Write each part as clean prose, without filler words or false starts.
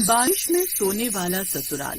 बारिश में सोने वाला ससुराल।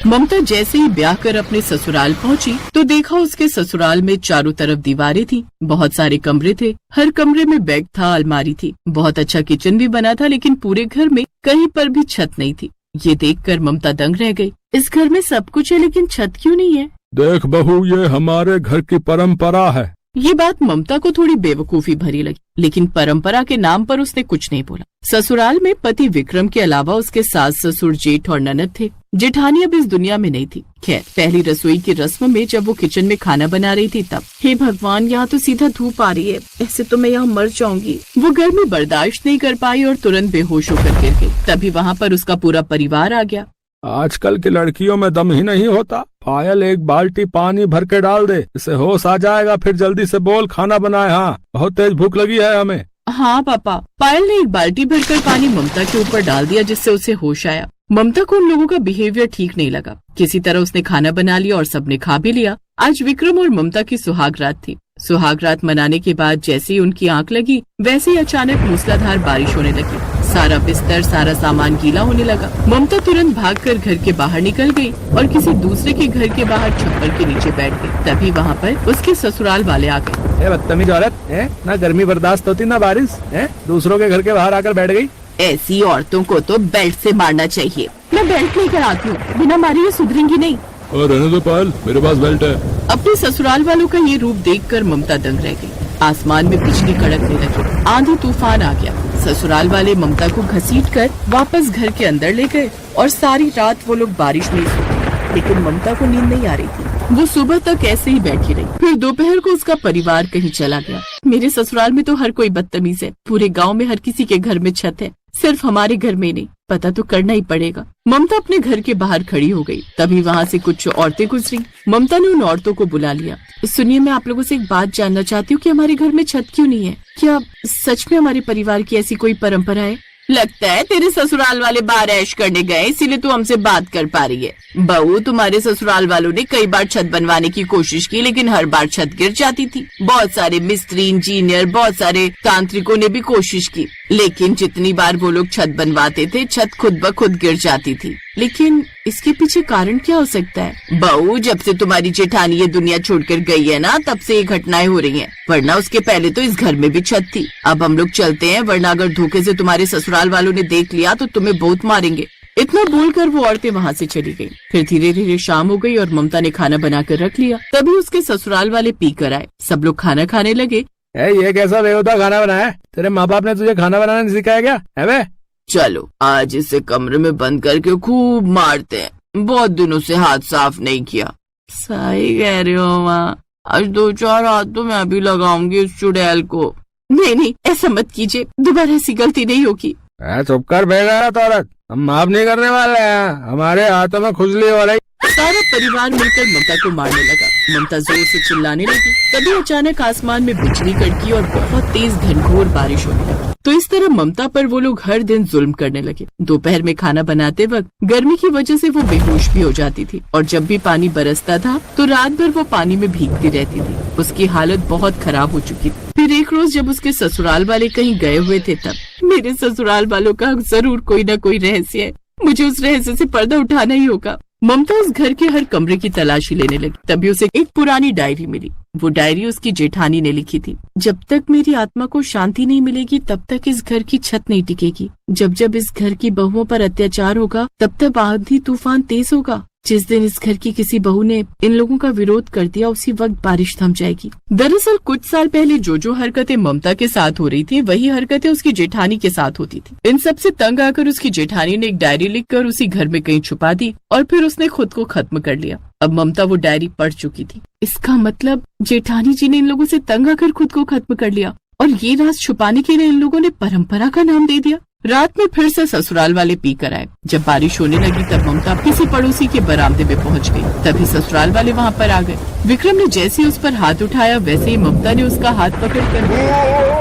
ममता जैसे ही ब्याह कर अपने ससुराल पहुंची तो देखा उसके ससुराल में चारों तरफ दीवारें थी, बहुत सारे कमरे थे, हर कमरे में बेड था, अलमारी थी, बहुत अच्छा किचन भी बना था, लेकिन पूरे घर में कहीं पर भी छत नहीं थी। ये देखकर ममता दंग रह गई। इस घर में सब कुछ है लेकिन छत क्यों नहीं है? देख बहू, ये हमारे घर की परंपरा है। ये बात ममता को थोड़ी बेवकूफी भरी लगी, लेकिन परंपरा के नाम पर उसने कुछ नहीं बोला। ससुराल में पति विक्रम के अलावा उसके सास ससुर जेठ और ननद थे। जेठानी अब इस दुनिया में नहीं थी। खैर, पहली रसोई की रस्म में जब वो किचन में खाना बना रही थी तब, हे भगवान, यहाँ तो सीधा धूप आ रही है, ऐसे तो मैं यहाँ मर जाऊंगी। वो गर्मी बर्दाश्त नहीं कर पाई और तुरंत बेहोश होकर गिर गई। तभी वहाँ पर उसका पूरा परिवार आ गया। आजकल की लड़कियों में दम ही नहीं होता। पायल, एक बाल्टी पानी भर के डाल दे, इससे होश आ जाएगा, फिर जल्दी से बोल खाना बनाए। हाँ, बहुत तेज भूख लगी है हमें। हाँ पापा। पायल ने एक बाल्टी भरकर पानी ममता के ऊपर डाल दिया, जिससे उसे होश आया। ममता को उन लोगों का बिहेवियर ठीक नहीं लगा। किसी तरह उसने खाना बना लिया और सबने खा भी लिया। आज विक्रम और ममता की सुहाग रात थी। सुहाग रात मनाने के बाद जैसे ही उनकी आंख लगी, वैसे ही अचानक मूसलाधार बारिश होने लगी। सारा बिस्तर, सारा सामान गीला होने लगा। ममता तुरंत भागकर घर के बाहर निकल गई और किसी दूसरे के घर के बाहर छप्पर के नीचे बैठ गई। तभी वहाँ पर उसके ससुराल वाले आ गए। बदतमीज औरत है, ना गर्मी बर्दाश्त होती ना बारिश है, दूसरों के घर के बाहर आकर बैठ गई। ऐसी औरतों को तो बेल्ट से मारना चाहिए। मैं बेल्ट लेकर आती हूँ, बिना मारे ये सुधरेंगी नहीं। रहने दो पायल, मेरे पास बेल्ट है। अपने ससुराल वालों का ये रूप देखकर ममता दंग रह गई। आसमान में बिजली कड़कने लगी, आंधी तूफान आ गया। ससुराल वाले ममता को घसीटकर वापस घर के अंदर ले गए और सारी रात वो लोग बारिश में सोए। लेकिन ममता को नींद नहीं आ रही थी। वो सुबह तक ऐसे ही बैठी रही। फिर दोपहर को उसका परिवार कहीं चला गया। मेरे ससुराल में तो हर कोई बदतमीज है। पूरे गांव में हर किसी के घर में छत है, सिर्फ हमारे घर में नहीं। पता तो करना ही पड़ेगा। ममता अपने घर के बाहर खड़ी हो गई। तभी वहाँ से कुछ औरतें गुजरी। ममता ने उन औरतों को बुला लिया। सुनिए, मैं आप लोगों से एक बात जानना चाहती हूँ कि हमारे घर में छत क्यों नहीं है? क्या सच में हमारे परिवार की ऐसी कोई परंपरा है? लगता है तेरे ससुराल वाले बाहर ऐश करने गए, इसीलिए तू हमसे बात कर पा रही है। बहू, तुम्हारे ससुराल वालों ने कई बार छत बनवाने की कोशिश की, लेकिन हर बार छत गिर जाती थी। बहुत सारे मिस्त्री, इंजीनियर, बहुत सारे तांत्रिकों ने भी कोशिश की, लेकिन जितनी बार वो लोग छत बनवाते थे, छत खुद ब खुद गिर जाती थी। लेकिन इसके पीछे कारण क्या हो सकता है? बहू, जब से तुम्हारी जेठानी ये दुनिया छोड़कर गई है ना, तब से ये घटनाएं हो रही हैं। वरना उसके पहले तो इस घर में भी छत थी। अब हम लोग चलते हैं, वरना अगर धोखे से तुम्हारे ससुराल वालों ने देख लिया तो तुम्हें बहुत मारेंगे। इतना बोलकर वो औरतें वहाँ से चली गयी। फिर धीरे धीरे शाम हो गई और ममता ने खाना बनाकर रख लिया। तभी उसके ससुराल वाले पी कर आए। सब लोग खाना खाने लगे। ये कैसा बेहुदा खाना बनाया? तेरे माँ बाप ने तुझे खाना बनाना नहीं सिखाया क्या? है बे? चलो आज इसे कमरे में बंद करके खूब मारते हैं, बहुत दिनों से हाथ साफ नहीं किया। सही कह रही हो माँ, आज 2-4 हाथ तो मैं भी लगाऊंगी उस चुड़ैल को। नहीं, ऐसा मत कीजिए, दोबारा ऐसी गलती नहीं होगी। चुप कर बेटा औरत, हम माफ नहीं करने वाले हैं, हमारे हाथों में खुजली हो रही। सारा परिवार मिलकर ममता को मारने लगा। ममता जोर से चिल्लाने लगी। तभी अचानक आसमान में बिजली कड़की और बहुत तेज घनघोर बारिश होने लगी। तो इस तरह ममता पर वो लोग हर दिन जुल्म करने लगे। दोपहर में खाना बनाते वक्त गर्मी की वजह से वो बेहोश भी हो जाती थी, और जब भी पानी बरसता था तो रात भर वो पानी में भीगती रहती थी। उसकी हालत बहुत खराब हो चुकी थी। फिर एक रोज जब उसके ससुराल वाले कहीं गए हुए थे, तब मेरे ससुराल वालों का जरूर कोई न कोई रहस्य है, मुझे उस रहस्य से पर्दा उठाना ही होगा। ममता उस घर के हर कमरे की तलाशी लेने लगी। तभी उसे एक पुरानी डायरी मिली। वो डायरी उसकी जेठानी ने लिखी थी। जब तक मेरी आत्मा को शांति नहीं मिलेगी, तब तक इस घर की छत नहीं टिकेगी। जब जब इस घर की बहुओं पर अत्याचार होगा, तब तक आंधी तूफान तेज होगा। जिस दिन इस घर की किसी बहू ने इन लोगों का विरोध कर दिया, उसी वक्त बारिश थम जाएगी। दरअसल कुछ साल पहले जो हरकतें ममता के साथ हो रही थी, वही हरकतें उसकी जेठानी के साथ होती थी। इन सब से तंग आकर उसकी जेठानी ने एक डायरी लिखकर उसी घर में कहीं छुपा दी और फिर उसने खुद को खत्म कर लिया। अब ममता वो डायरी पढ़ चुकी थी। इसका मतलब जेठानी जी ने इन लोगों से तंग आकर खुद को खत्म कर लिया, और ये राज छुपाने के लिए इन लोगों ने परंपरा का नाम दे दिया। रात में फिर से ससुराल वाले पी कर आए। जब बारिश होने लगी तब ममता किसी पड़ोसी के बरामदे में पहुंच गई। तभी ससुराल वाले वहां पर आ गए। विक्रम ने जैसे ही उस पर हाथ उठाया, वैसे ही ममता ने उसका हाथ पकड़कर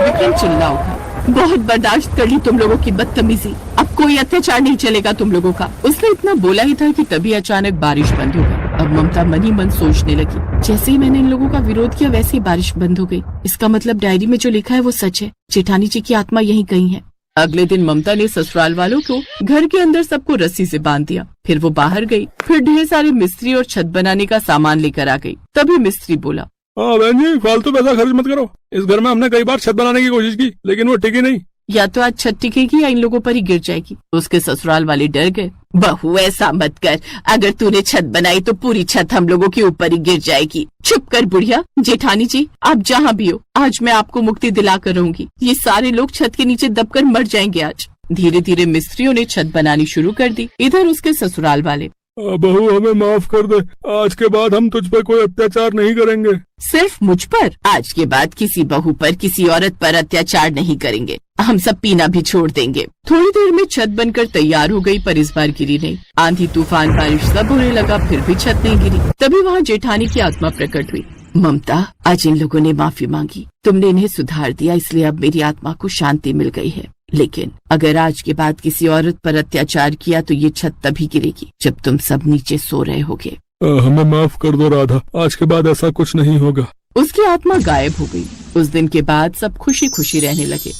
विक्रम चिल्ला उठा। बहुत बर्दाश्त कर ली तुम लोगों की बदतमीजी, अब कोई अत्याचार नहीं चलेगा तुम लोगों का। उसने इतना बोला ही था कि तभी अचानक बारिश बंद हो गई। अब ममता मन ही मन सोचने लगी, जैसे ही मैंने इन लोगों का विरोध किया वैसे ही बारिश बंद हो गई। इसका मतलब डायरी में जो लिखा है वो सच है, जेठानी जी की आत्मा यहीं कहीं है। अगले दिन ममता ने ससुराल वालों को घर के अंदर सबको रस्सी से बांध दिया। फिर वो बाहर गई, फिर ढेर सारे मिस्त्री और छत बनाने का सामान लेकर आ गई। तभी मिस्त्री बोला, हाँ बहन जी, फालतू पैसा खर्च मत करो। इस घर में हमने कई बार छत बनाने की कोशिश की, लेकिन वो टिकी नहीं। या तो आज छत टिकेगी या इन लोगों पर ही गिर जाएगी। उसके ससुराल वाले डर गए। बहू ऐसा मत कर, अगर तूने छत बनाई तो पूरी छत हम लोगों के ऊपर ही गिर जाएगी। चुप कर बुढ़िया। जेठानी जी आप जहाँ भी हो, आज मैं आपको मुक्ति दिला कर रहूंगी। ये सारे लोग छत के नीचे दबकर मर जाएंगे आज। धीरे धीरे मिस्त्रियों ने छत बनानी शुरू कर दी। इधर उसके ससुराल वाले, बहू हमें माफ कर दे, आज के बाद हम तुझ पर कोई अत्याचार नहीं करेंगे। सिर्फ मुझ पर? आज के बाद किसी बहू पर, किसी औरत पर अत्याचार नहीं करेंगे। हम सब पीना भी छोड़ देंगे। थोड़ी देर में छत बनकर तैयार हो गई, पर इस बार गिरी नहीं। आंधी तूफान बारिश सब होने लगा, फिर भी छत नहीं गिरी। तभी वहाँ जेठानी की आत्मा प्रकट हुई। ममता, आज इन लोगों ने माफी मांगी, तुमने इन्हें सुधार दिया, इसलिए अब मेरी आत्मा को शांति मिल गई है। लेकिन अगर आज के बाद किसी औरत पर अत्याचार किया तो ये छत तभी गिरेगी जब तुम सब नीचे सो रहे होगे। हमें माफ कर दो राधा, आज के बाद ऐसा कुछ नहीं होगा। उसकी आत्मा गायब हो गई। उस दिन के बाद सब खुशी खुशी रहने लगे।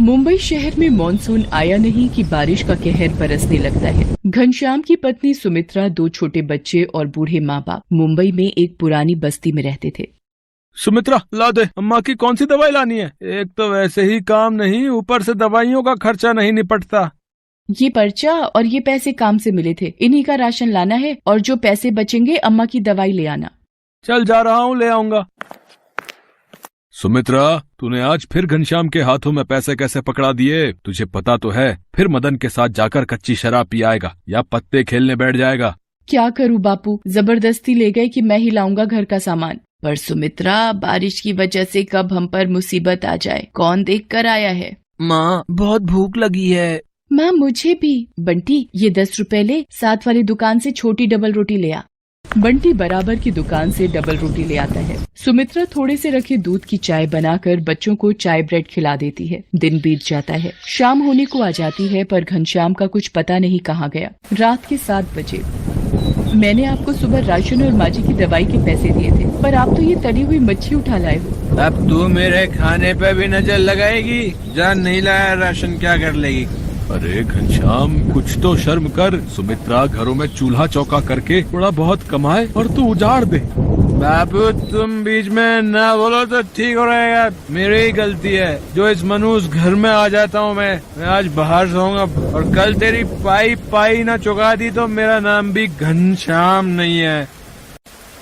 मुंबई शहर में मॉनसून आया नहीं कि बारिश का कहर बरसने लगता है। घनश्याम की पत्नी सुमित्रा, 2 छोटे बच्चे और बूढ़े माँ बाप मुंबई में एक पुरानी बस्ती में रहते थे। सुमित्रा ला दे, अम्मा की कौन सी दवाई लानी है? एक तो वैसे ही काम नहीं, ऊपर से दवाइयों का खर्चा नहीं निपटता। ये पर्चा और ये पैसे काम से मिले थे, इन्हीं का राशन लाना है और जो पैसे बचेंगे अम्मा की दवाई ले आना। चल जा रहा हूँ, ले आऊंगा। सुमित्रा, तूने आज फिर घनश्याम के हाथों में पैसे कैसे पकड़ा दिए? तुझे पता तो है फिर मदन के साथ जाकर कच्ची शराब पी आएगा या पत्ते खेलने बैठ जाएगा। क्या करूँ बापू, जबरदस्ती ले गए कि मैं ही लाऊंगा घर का सामान। पर सुमित्रा, बारिश की वजह से कब हम पर मुसीबत आ जाए, कौन देख कर आया है। माँ, बहुत भूख लगी है। माँ मुझे भी। बंटी, ये 10 रुपए ले, साथ वाली दुकान से छोटी डबल रोटी ले आ। बंटी बराबर की दुकान से डबल रोटी ले आता है। सुमित्रा थोड़े से रखे दूध की चाय बनाकर बच्चों को चाय ब्रेड खिला देती है। दिन बीत जाता है, शाम होने को आ जाती है, पर घनश्याम का कुछ पता नहीं कहाँ गया। रात के 7 बजे। मैंने आपको सुबह राशन और माजी की दवाई के पैसे दिए थे, पर आप तो ये तली हुई मच्छी उठा लाए हो। अब तू मेरे खाने पे भी नजर लगाएगी? जान नहीं लाया राशन क्या कर लेगी? अरे घनश्याम, कुछ तो शर्म कर। सुमित्रा घरों में चूल्हा चौका करके थोड़ा बहुत कमाए और तू उजाड़ दे। बाबू, तुम बीच में ना बोलो तो ठीक हो रहेगा। मेरी ही गलती है जो इस मनुष्य घर में आ जाता हूँ। मैं आज बाहर सोऊंगा, और कल तेरी पाई ना चुका दी तो मेरा नाम भी घनश्याम नहीं है।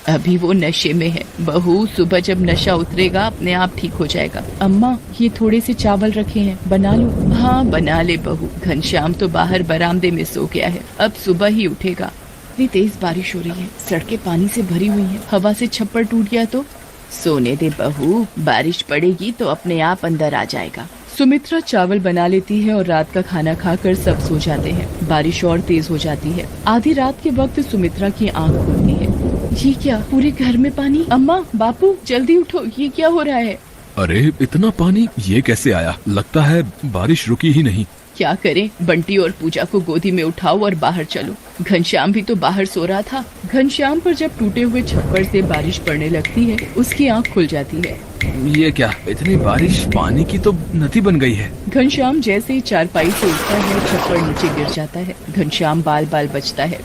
अभी वो नशे में है बहू, सुबह जब नशा उतरेगा अपने आप ठीक हो जाएगा। अम्मा, ये थोड़े से चावल रखे हैं, बना लो। हाँ बना ले बहू। घनश्याम तो बाहर बरामदे में सो गया है, अब सुबह ही उठेगा। इतनी तेज बारिश हो रही है, सड़कें पानी से भरी हुई हैं, हवा से छप्पर टूट गया तो। सोने दे बहू, बारिश पड़ेगी तो अपने आप अंदर आ जाएगा। सुमित्रा चावल बना लेती है और रात का खाना खाकर सब सो जाते हैं। बारिश और तेज हो जाती है। आधी रात के वक्त सुमित्रा की आंख खुलती है। ये क्या, पूरे घर में पानी। अम्मा, बापू जल्दी उठो, ये क्या हो रहा है? अरे इतना पानी ये कैसे आया? लगता है बारिश रुकी ही नहीं। क्या करें, बंटी और पूजा को गोदी में उठाओ और बाहर चलो। घनश्याम भी तो बाहर सो रहा था। घनश्याम पर जब टूटे हुए छप्पर से बारिश पड़ने लगती है, उसकी आंख खुल जाती है। ये क्या, इतनी बारिश, पानी की तो नदी बन गई है। घनश्याम जैसे ही चारपाई से उठता है, छप्पर नीचे गिर जाता है। घनश्याम बाल बाल बचता है।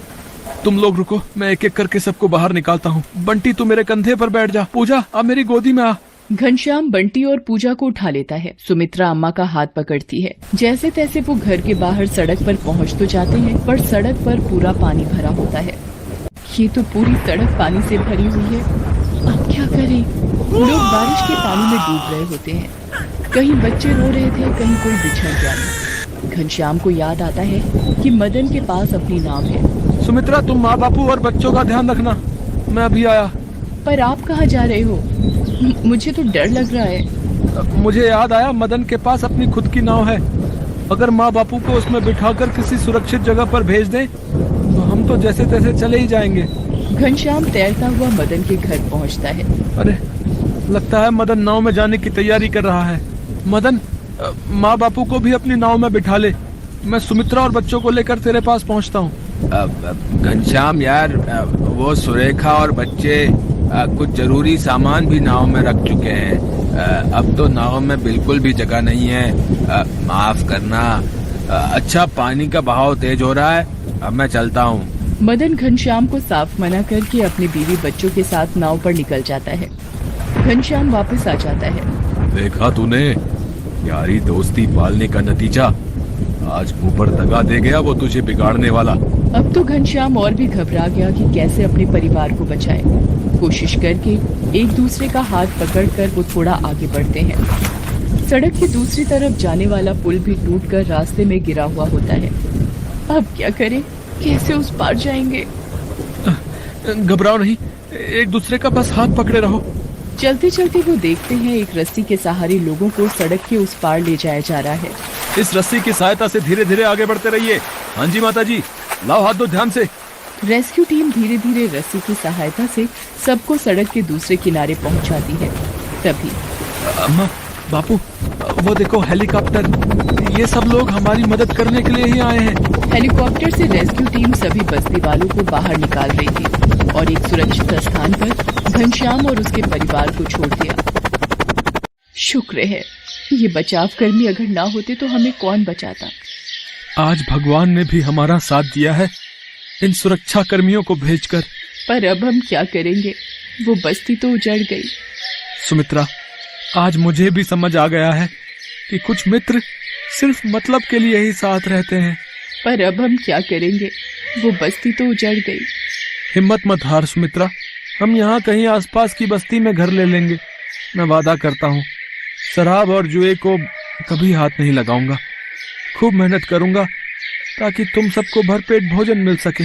तुम लोग रुको, मैं एक एक करके सबको बाहर निकालता हूँ। बंटी तू मेरे कंधे पर बैठ जा। पूजा अब मेरी गोदी में आ। घनश्याम बंटी और पूजा को उठा लेता है। सुमित्रा अम्मा का हाथ पकड़ती है। जैसे तैसे वो घर के बाहर सड़क पर पहुंच तो जाते हैं, पर सड़क पर पूरा पानी भरा होता है। ये तो पूरी सड़क पानी से भरी हुई है। अब क्या करें? लोग बारिश के पानी में डूब रहे होते हैं। कहीं बच्चे रो रहे थे, कहीं कोई बिछड़ गया। घनश्याम को याद आता है कि मदन के पास अपनी नाव है। सुमित्रा, तुम माँ बापू और बच्चों का ध्यान रखना, मैं अभी आया। पर आप कहाँ जा रहे हो? मुझे तो डर लग रहा है। मुझे याद आया, मदन के पास अपनी खुद की नाव है। अगर माँ बापू को उसमें बिठाकर किसी सुरक्षित जगह पर भेज दें तो हम तो जैसे तैसे चले ही जाएंगे। घनश्याम तैरता हुआ मदन के घर पहुंचता है। अरे लगता है मदन नाव में जाने की तैयारी कर रहा है। मदन, माँ बापू को भी अपनी नाव में बिठा ले। मैं सुमित्रा और बच्चों को लेकर तेरे पास पहुंचता हूँ। घनश्याम यार, वो सुरेखा और बच्चे कुछ जरूरी सामान भी नाव में रख चुके हैं। अब तो नाव में बिल्कुल भी जगह नहीं है। माफ करना। अच्छा, पानी का बहाव तेज हो रहा है, अब मैं चलता हूँ। मदन घनश्याम को साफ मना करके अपनी बीवी बच्चों के साथ नाव पर निकल जाता है। घनश्याम वापस आ जाता है। देखा तूने, यारी दोस्ती पालने का नतीजा। आज मुंह पर दगा दे गया वो तुझे बिगाड़ने वाला। अब तो घनश्याम और भी घबरा गया कि कैसे अपने परिवार को बचाए। कोशिश करके एक दूसरे का हाथ पकड़कर वो थोड़ा आगे बढ़ते हैं। सड़क की दूसरी तरफ जाने वाला पुल भी टूटकर रास्ते में गिरा हुआ होता है। अब क्या करें, कैसे उस पार जाएंगे? घबराओ नहीं, एक दूसरे का बस हाथ पकड़े रहो। चलते चलते वो देखते हैं एक रस्सी के सहारे लोगों को सड़क के उस पार ले जाया जा रहा है। इस रस्सी की सहायता से धीरे धीरे आगे बढ़ते रहिए। हाँ जी माता जी, लाओ हाथ दो ध्यान से। रेस्क्यू टीम धीरे धीरे रस्सी की सहायता से सबको सड़क के दूसरे किनारे पहुंचाती है। तभी अम्मा, बापू, वो देखो हेलीकॉप्टर। ये सब लोग हमारी मदद करने के लिए ही आए हैं। हेलीकॉप्टर से रेस्क्यू टीम सभी बस्ती वालों को बाहर निकाल रही थी और एक सुरक्षित स्थान पर घनश्याम और उसके परिवार को छोड़ दिया। शुक्र है, ये बचाव कर्मी अगर ना होते तो हमें कौन बचाता। आज भगवान ने भी हमारा साथ दिया है इन सुरक्षा कर्मियों को भेजकर। पर अब हम क्या करेंगे, वो बस्ती तो उजड़ गई। सुमित्रा, आज मुझे भी समझ आ गया है कि कुछ मित्र सिर्फ मतलब के लिए ही साथ रहते हैं। पर अब हम क्या करेंगे, वो बस्ती तो उजड़ गई। हिम्मत मत हार सुमित्रा, हम यहाँ कहीं आसपास की बस्ती में घर ले लेंगे। मैं वादा करता हूँ, शराब और जुए को कभी हाथ नहीं लगाऊंगा। खूब मेहनत करूंगा ताकि तुम सबको भरपेट भोजन मिल सके।